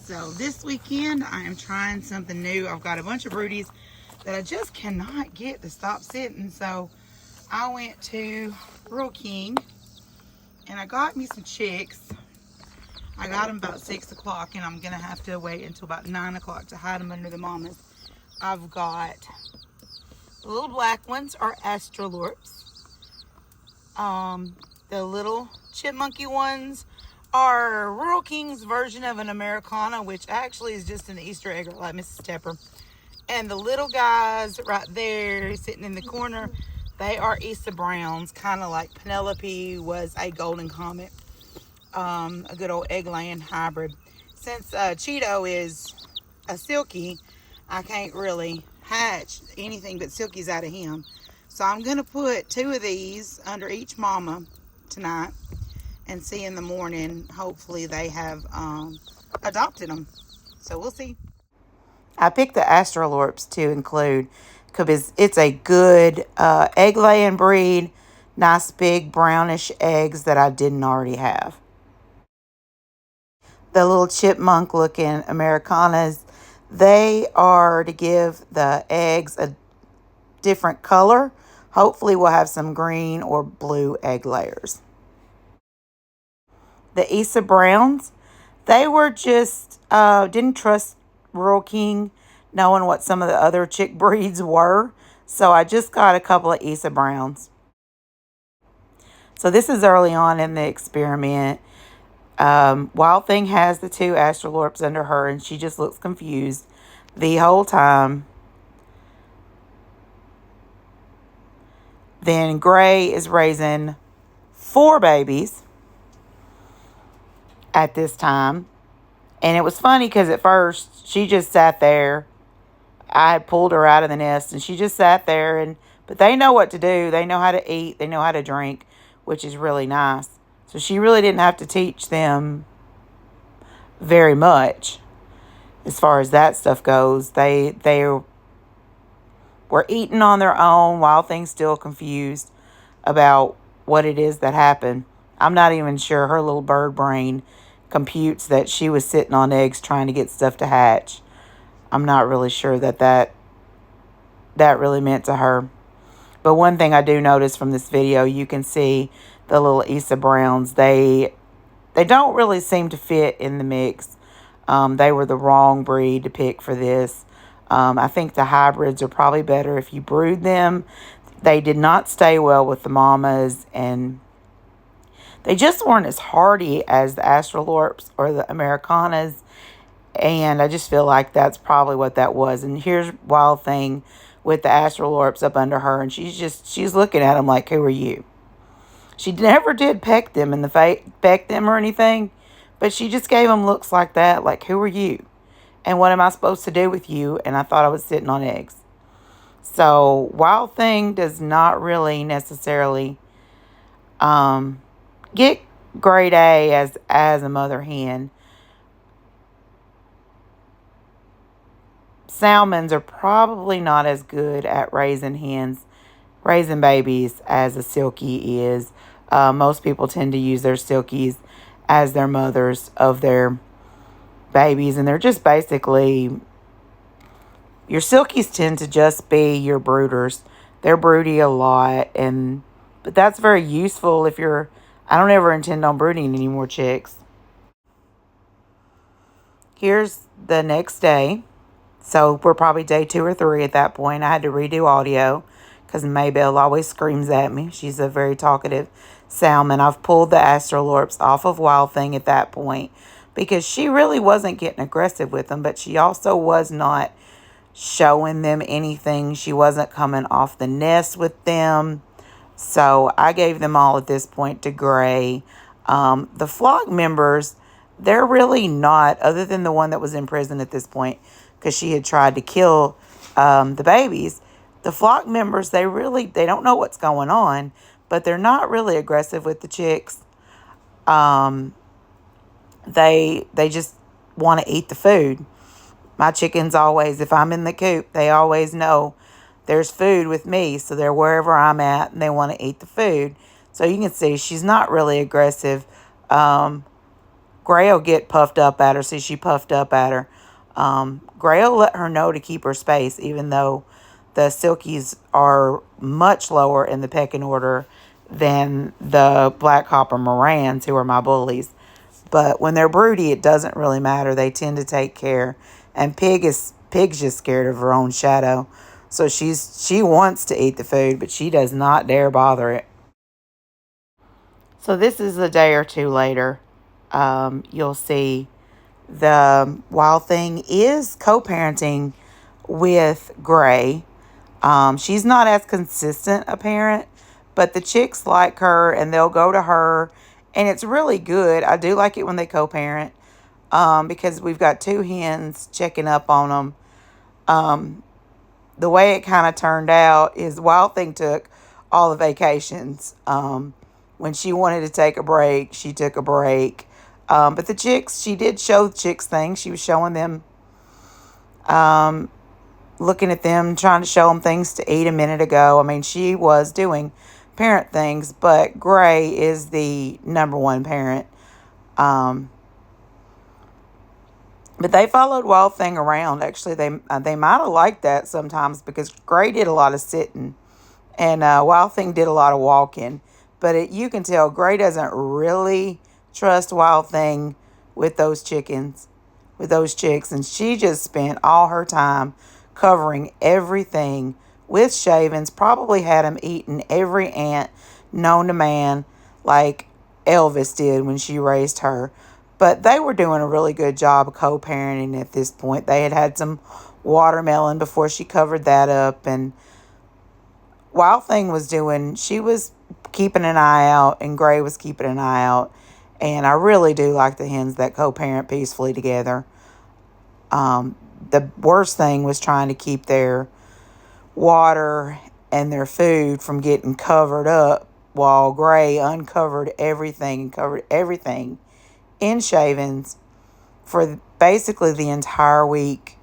So this weekend I am trying something new. I've got a bunch of broodies that I just cannot get to stop sitting. So I went to Rural King and I got me some chicks. I got them about 6 o'clock and I'm gonna have to wait until about 9 o'clock to hide them under the mamas. I've got the little black ones are astrolorps. The little chipmunky ones are Rural King's version of an Americana, which actually is just an Easter egg, like Mrs. Tepper. And the little guys right there sitting in the corner, they are Issa Browns, kind of like Penelope was a golden comet, a good old egg-laying hybrid. Since Cheeto is a silky, I can't really hatch anything but silkies out of him. So I'm going to put 2 of these under each mama tonight and see in the morning. Hopefully they have adopted them. So we'll see. I picked the astrolorps to include because it's a good egg-laying breed. Nice big brownish eggs that I didn't already have. The little chipmunk looking Americanas, they are to give the eggs a different color. Hopefully we'll have some green or blue egg layers. The Issa Browns, they were just, didn't trust Rural King knowing what some of the other chick breeds were. So I just got a couple of Issa Browns. So this is early on in the experiment. Wild Thing has the 2 astrolorps under her and she just looks confused the whole time. Then Gray is raising 4 babies at this time. And it was funny because at first she just sat there. I had pulled her out of the nest and she just sat there. But they know what to do. They know how to eat. They know how to drink, which is really nice. So she really didn't have to teach them very much as far as that stuff goes. They were eating on their own. Wild Thing's still confused about what it is that happened. I'm not even sure her little bird brain computes that she was sitting on eggs trying to get stuff to hatch. I'm not really sure that really meant to her. But one thing I do notice from this video, you can see the little Issa Browns. They don't really seem to fit in the mix. They were the wrong breed to pick for this. I think the hybrids are probably better if you brood them. They did not stay well with the mamas, and they just weren't as hardy as the astrolorps or the Americanas. And I just feel like that's probably what that was. And here's Wild Thing with the astrolorps up under her, and she's looking at them like, who are you? She never did peck them in the face, peck them or anything, but she just gave them looks like that, like, who are you? And what am I supposed to do with you? And I thought I was sitting on eggs. So Wild Thing does not really necessarily get grade A as a mother hen. Salmons are probably not as good at raising babies as a silkie is. Most people tend to use their silkies as their mothers of their babies, and they're just basically, your silkies tend to just be your brooders. They're broody a lot, but that's very useful if you're, I don't ever intend on brooding any more chicks. Here's the next day. So we're probably day 2 or 3 at that point. I had to redo audio because Maybelle always screams at me. She's a very talkative salmon. I've pulled the astrolorps off of Wild Thing at that point because she really wasn't getting aggressive with them, but she also was not showing them anything. She wasn't coming off the nest with them. So I gave them all at this point to Gray. The flock members, they're really not, other than the one that was in prison at this point because she had tried to kill the babies. The flock members, they don't know what's going on, but they're not really aggressive with the chicks. They just want to eat the food. My chickens always, if I'm in the coop, they always know there's food with me. So they're wherever I'm at and they want to eat the food. So you can see she's not really aggressive. Gray will get puffed up at her. See, she puffed up at her. Gray will let her know to keep her space, even though the Silkies are much lower in the pecking order than the Black Copper Morans, who are my bullies. But when they're broody, it doesn't really matter. They tend to take care. And Pig's just scared of her own shadow. So she wants to eat the food, but she does not dare bother it. So this is a day or two later. You'll see the Wild Thing is co-parenting with Gray. She's not as consistent a parent, but the chicks like her and they'll go to her, and it's really good. I do like it when they co-parent, because we've got two hens checking up on them. The way it kind of turned out is Wild Thing took all the vacations. When she wanted to take a break, she took a break. But the chicks, she did show the chicks things. She was showing them, looking at them, trying to show them things to eat a minute ago. I mean, she was doing parent things, but Gray is the number one parent. But they followed Wild Thing around. Actually, they might have liked that sometimes, because Gray did a lot of sitting and Wild Thing did a lot of walking. But you can tell Gray doesn't really trust Wild Thing with those chickens, with those chicks. And she just spent all her time covering everything with shavings, probably had them eating every ant known to man, like Elvis did when she raised her. But they were doing a really good job of co-parenting at this point. They had had some watermelon before she covered that up. And Wild Thing she was keeping an eye out, and Gray was keeping an eye out. And I really do like the hens that co-parent peacefully together. The worst thing was trying to keep their water and their food from getting covered up, while Gray uncovered everything and covered everything in shavings for basically the entire week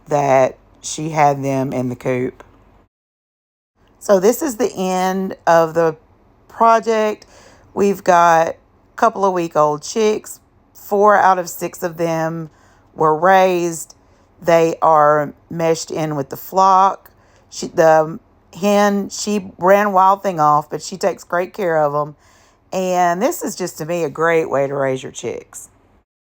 that she had them in the coop. So this is the end of the project. We've got a couple of week-old chicks. 4 out of 6 of them were raised. They are meshed in with the flock. The hen, she ran Wild Thing off, but she takes great care of them. And this is just, to me, a great way to raise your chicks.